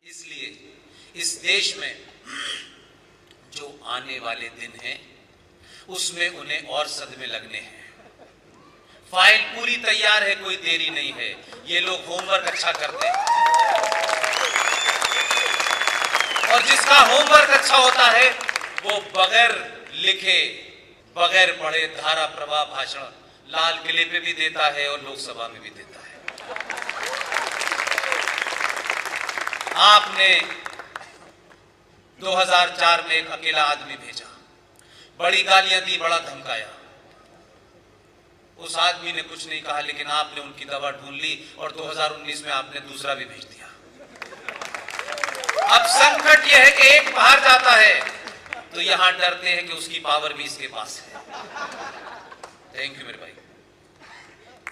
इसलिए इस देश में जो आने वाले दिन हैं उसमें उन्हें और सदमे लगने हैं। फाइल पूरी तैयार है, कोई देरी नहीं है। ये लोग होमवर्क अच्छा करते हैं और जिसका होमवर्क अच्छा होता है वो बगैर लिखे बगैर पढ़े धारा प्रवाह भाषण लाल किले पे भी देता है और लोकसभा में भी देता है। आपने 2004 में एक अकेला आदमी भेजा, बड़ी गालियां दी, बड़ा धमकाया। उस आदमी ने कुछ नहीं कहा, लेकिन आपने उनकी दवा ढूंढ ली और 2019 में आपने दूसरा भी भेज दिया। अब संकट यह है कि एक बाहर जाता है तो यहां डरते हैं कि उसकी पावर भी इसके पास है। थैंक यू मेरे भाई।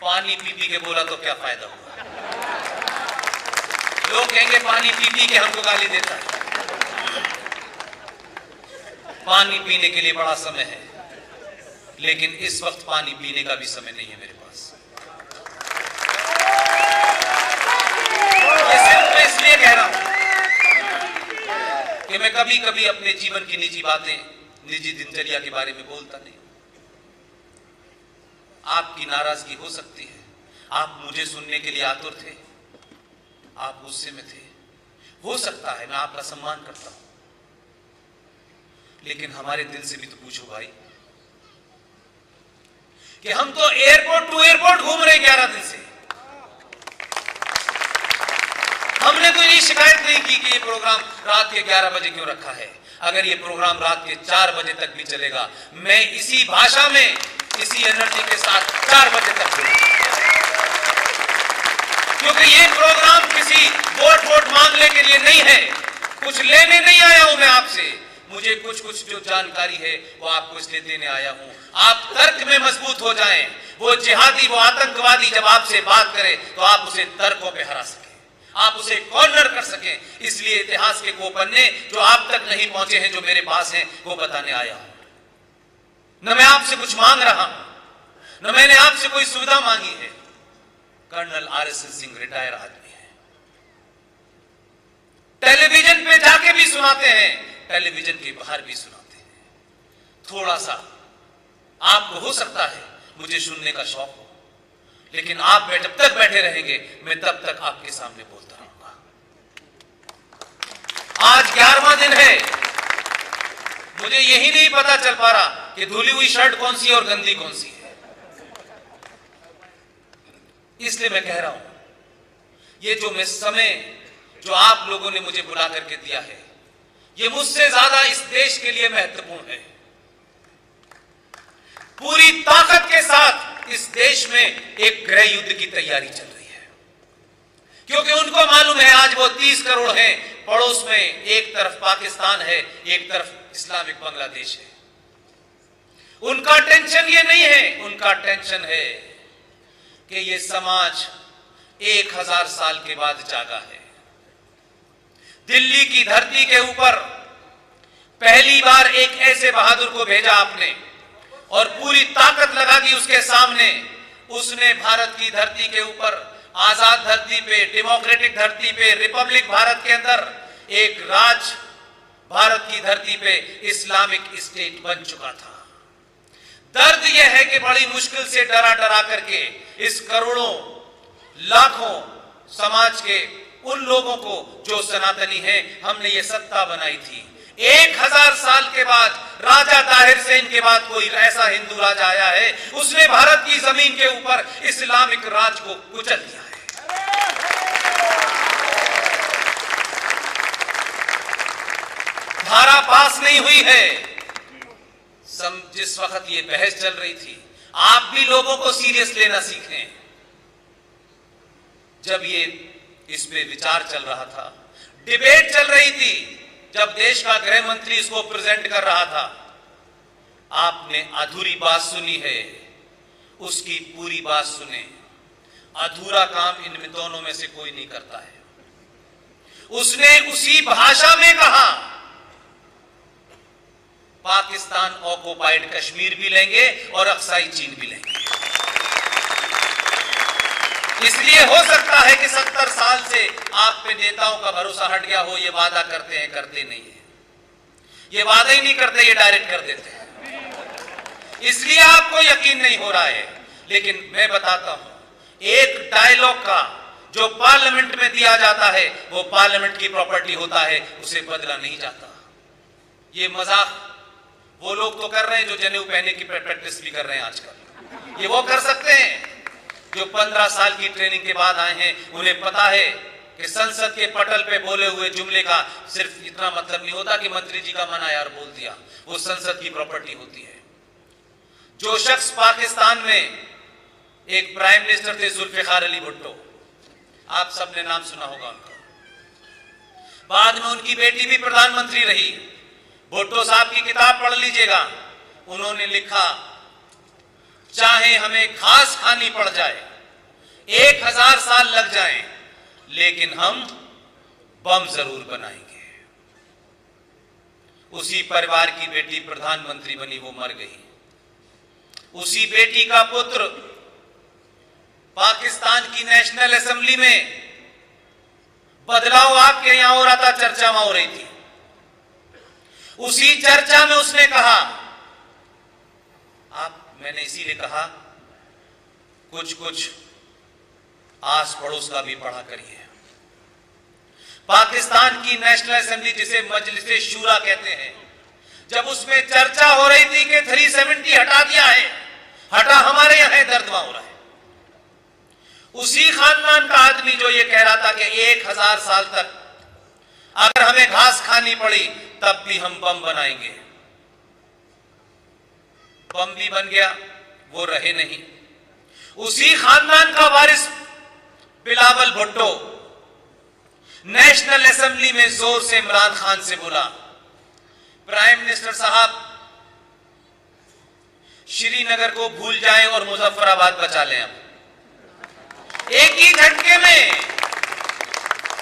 पानी पी पी के बोला तो क्या फायदा हुआ? लोग कहेंगे पानी पी पी के हमको गाली देता है। पानी पीने के लिए बड़ा समय है, लेकिन इस वक्त पानी पीने का भी समय नहीं है मेरे पास। ये सिर्फ मैं इसलिए कह रहा हूं कि मैं कभी कभी अपने जीवन की निजी बातें, निजी दिनचर्या के बारे में बोलता नहीं। आपकी नाराजगी हो सकती है, आप मुझे सुनने के लिए आतुर थे, आप गुस्से में थे, हो सकता है, मैं आपका सम्मान करता हूं, लेकिन हमारे दिल से भी तो पूछो भाई कि हम तो एयरपोर्ट टू एयरपोर्ट घूम रहे 11 दिन से। हमने तो ये शिकायत नहीं की कि ये प्रोग्राम रात के 11 बजे क्यों रखा है। अगर ये प्रोग्राम रात के 4 बजे तक भी चलेगा, मैं इसी भाषा में इसी एनर्जी के साथ 4 बजे तक बोलूंगा, क्योंकि ये प्रोग्राम किसी वोट मांगने के लिए नहीं है। कुछ लेने नहीं आया हूं मैं आपसे, मुझे कुछ जो जानकारी है वो आपको इसलिए देने आया हूं। आप तर्क में मजबूत हो जाएं। वो जिहादी, वो आतंकवादी जब आपसे बात करे तो आप उसे तर्कों पे हरा सकें, आप उसे कॉर्नर कर सकें। इसलिए इतिहास के वो पन्ने जो आप तक नहीं पहुंचे हैं, जो मेरे पास हैं, वो बताने आया हूं। न मैं आपसे कुछ मांग रहा हूं, न मैंने आपसे कोई सुविधा मांगी है। कर्नल RSS सिंह रिटायर आदमी है, टेलीविजन पे जाके भी सुनाते हैं, टेलीविजन के बाहर भी सुनाते हैं। थोड़ा सा आपको हो सकता है मुझे सुनने का शौक हो, लेकिन आप जब तक बैठे रहेंगे मैं तब तक आपके सामने बोलता रहूंगा। आज 11वां दिन है, मुझे यही नहीं पता चल पा रहा कि धुली हुई शर्ट कौन सी है और गंदी कौन सी है। इसलिए मैं कह रहा हूं, ये जो मैं समय जो आप लोगों ने मुझे बुला करके दिया है, ये मुझसे ज्यादा इस देश के लिए महत्वपूर्ण है। पूरी ताकत के साथ इस देश में एक गृह युद्ध की तैयारी चल रही है, क्योंकि उनको मालूम है आज वो 30 करोड़ हैं, पड़ोस में एक तरफ पाकिस्तान है, एक तरफ इस्लामिक बांग्लादेश है। उनका टेंशन ये नहीं है, उनका टेंशन है कि ये समाज 1000 साल के बाद जागा है। दिल्ली की धरती के ऊपर पहली बार एक ऐसे बहादुर को भेजा आपने और पूरी ताकत लगा दी उसके सामने। उसने भारत की धरती के ऊपर, आजाद धरती पे, डेमोक्रेटिक धरती पे, रिपब्लिक भारत के अंदर एक राज भारत की धरती पे इस्लामिक स्टेट बन चुका था। दर्द यह है कि बड़ी मुश्किल से डरा करके इस करोड़ों लाखों समाज के उन लोगों को जो सनातनी हैं, हमने ये सत्ता बनाई थी। 1000 साल के बाद राजा ताहिर सेन के बाद कोई ऐसा हिंदू राजा आया है, उसने भारत की जमीन के ऊपर इस्लामिक राज को कुचल दिया है। धारा पास नहीं हुई है। जिस वक्त ये बहस चल रही थी, आप भी लोगों को सीरियस लेना सीखें। जब ये इस पे विचार चल रहा था, डिबेट चल रही थी, जब देश का गृह मंत्री इसको प्रेजेंट कर रहा था, आपने अधूरी बात सुनी है, उसकी पूरी बात सुने। अधूरा काम इन दोनों में से कोई नहीं करता है। उसने उसी भाषा में कहा, पाकिस्तान ऑक्युपाइड कश्मीर भी लेंगे और अक्साई चीन भी लेंगे। इसलिए हो सकता है कि 70 साल से आप पे नेताओं का भरोसा हट गया हो। ये वादा करते हैं, करते नहीं है। ये वादा ही नहीं करते, ये डायरेक्ट कर देते हैं। इसलिए आपको यकीन नहीं हो रहा है। लेकिन मैं बताता हूं, एक डायलॉग का जो पार्लियामेंट में दिया जाता है वो पार्लियामेंट की प्रॉपर्टी होता है, उसे बदला नहीं जाता। ये मजाक वो लोग तो कर रहे हैं जो जनेऊ पहनने की प्रैक्टिस भी कर रहे हैं आजकल। ये वो कर सकते हैं जो 15 साल की ट्रेनिंग के बाद आए हैं। उन्हें पता है कि संसद के पटल पे बोले हुए जुमले का सिर्फ इतना मतलब नहीं होता कि मंत्री जी का मन आया और बोल दिया। वो संसद की प्रॉपर्टी होती है। जो शख्स पाकिस्तान में एक प्राइम मिनिस्टर थे, जुल्फिकार अली भुट्टो, आप सबने नाम सुना होगा उनका। बाद में उनकी बेटी भी प्रधानमंत्री रही। भुट्टो साहब की किताब पढ़ लीजिएगा। उन्होंने लिखा, चाहे हमें घास खानी पड़ जाए, 1000 साल लग जाएं, लेकिन हम बम जरूर बनाएंगे। उसी परिवार की बेटी प्रधानमंत्री बनी, वो मर गई। उसी बेटी का पुत्र पाकिस्तान की नेशनल असेंबली में, बदलाव आपके यहां हो रहा था, चर्चा में हो रही थी। उसी चर्चा में उसने कहा, मैंने इसीलिए कहा कुछ कुछ आस पड़ोस का भी पढ़ा करिए। पाकिस्तान की नेशनल असेंबली, जिसे मजलिस शूरा कहते हैं, जब उसमें चर्चा हो रही थी कि 370 हटा दिया है, हटा हमारे यहां है, दर्द वहां हो रहा है। उसी खानदान का आदमी जो ये कह रहा था कि 1000 साल तक अगर हमें घास खानी पड़ी तब भी हम बम बनाएंगे। बम भी बन गया, वो रहे नहीं। उसी खानदान का वारिस बिलावल भुट्टो नेशनल असेंबली में जोर से इमरान खान से बोला, प्राइम मिनिस्टर साहब श्रीनगर को भूल जाएं और मुजफ्फराबाद बचा लें। अब एक ही झटके में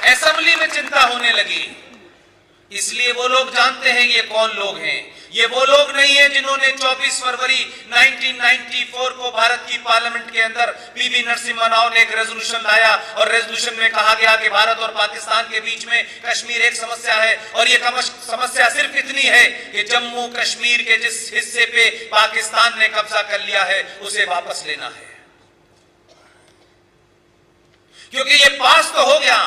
असेंबली में चिंता होने लगी। इसलिए वो लोग जानते हैं ये कौन लोग हैं। ये वो लोग नहीं है जिन्होंने 24 फरवरी 1994 को भारत की पार्लियामेंट के अंदर पीवी नरसिम्हा राव ने एक रेजोल्यूशन लाया और रेजोल्यूशन में कहा गया कि भारत और पाकिस्तान के बीच में कश्मीर एक समस्या है और ये समस्या सिर्फ इतनी है कि जम्मू कश्मीर के जिस हिस्से पे पाकिस्तान ने कब्जा कर लिया है उसे वापस लेना है। क्योंकि ये पास तो हो गया,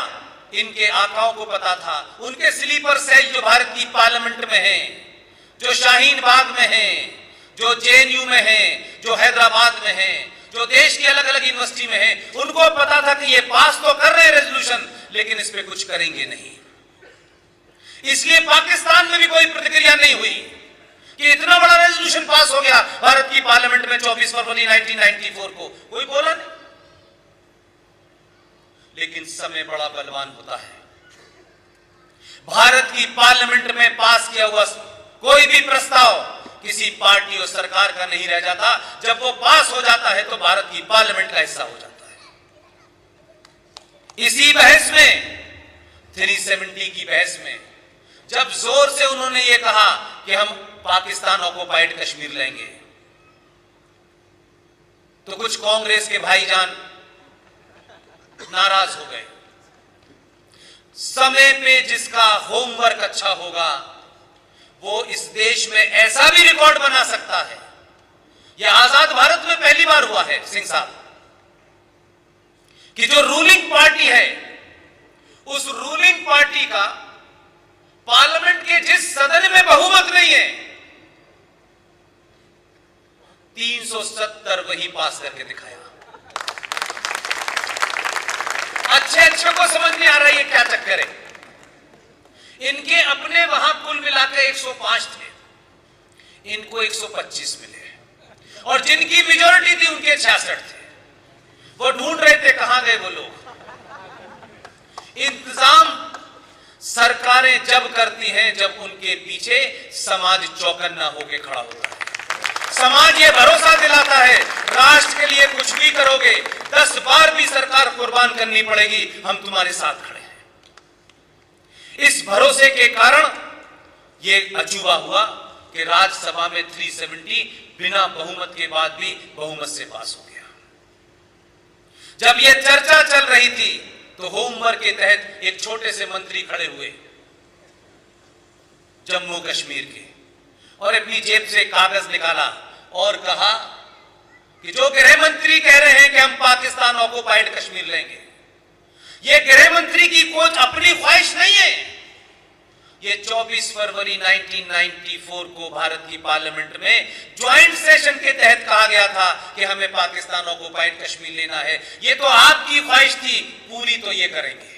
इनके आकाओं को पता था, उनके स्लीपर सेल जो भारत की पार्लियामेंट में हैं, जो शाहीन बाग में हैं, जो जेएनयू में हैं, जो हैदराबाद में हैं, जो देश की अलग अलग यूनिवर्सिटी में हैं, उनको पता था कि ये पास तो कर रहे हैं रेजोल्यूशन, लेकिन इस पे कुछ करेंगे नहीं। इसलिए पाकिस्तान में भी कोई प्रतिक्रिया नहीं हुई कि इतना बड़ा रेजोल्यूशन पास हो गया भारत की पार्लियामेंट में 24 फरवरी 1994 को, कोई बोला नहीं। लेकिन समय बड़ा बलवान होता है। भारत की पार्लियामेंट में पास किया हुआ कोई भी प्रस्ताव किसी पार्टी और सरकार का नहीं रह जाता। जब वो पास हो जाता है तो भारत की पार्लियामेंट का हिस्सा हो जाता है। इसी बहस में, 370 की बहस में, जब जोर से उन्होंने ये कहा कि हम पाकिस्तान ऑक्युपाइड कश्मीर लेंगे, तो कुछ कांग्रेस के भाईजान नाराज हो गए। समय पे जिसका होमवर्क अच्छा होगा वो इस देश में ऐसा भी रिकॉर्ड बना सकता है। यह आजाद भारत में पहली बार हुआ है सिंह साहब कि जो रूलिंग पार्टी है, उस रूलिंग पार्टी का पार्लियामेंट के जिस सदन में बहुमत नहीं है, 370 वही पास करके दिखाया। अच्छे को समझ नहीं आ रहा है ये क्या चक्कर है। इनके अपने वहां कुल मिलाकर 105 थे, इनको 125 मिले और जिनकी मेजॉरिटी थी उनके 66 थे। वो ढूंढ रहे थे कहां गए वो लोग। इंतजाम सरकारें जब करती हैं जब उनके पीछे समाज चौकन्ना होकर खड़ा होता है। समाज ये भरोसा दिलाता है राष्ट्र के लिए कुछ भी करोगे, 10 बार भी सरकार कुर्बान करनी पड़ेगी, हम तुम्हारे साथ खड़े हैं। इस भरोसे के कारण ये अजूबा हुआ कि राज्यसभा में 370 बिना बहुमत के बाद भी बहुमत से पास हो गया। जब यह चर्चा चल रही थी तो होमवर्क के तहत एक छोटे से मंत्री खड़े हुए जम्मू कश्मीर के, और अपनी जेब से कागज निकाला और कहा कि जो गृह मंत्री कह रहे हैं कि हम पाकिस्तान ऑक्युपाइड कश्मीर लेंगे, ये गृह मंत्री की कोई अपनी ख्वाहिश नहीं है। ये 24 फरवरी 1994 को भारत की पार्लियामेंट में ज्वाइंट सेशन के तहत कहा गया था कि हमें पाकिस्तान ऑक्युपाइड कश्मीर लेना है। ये तो आपकी ख्वाहिश थी, पूरी तो ये करेंगे।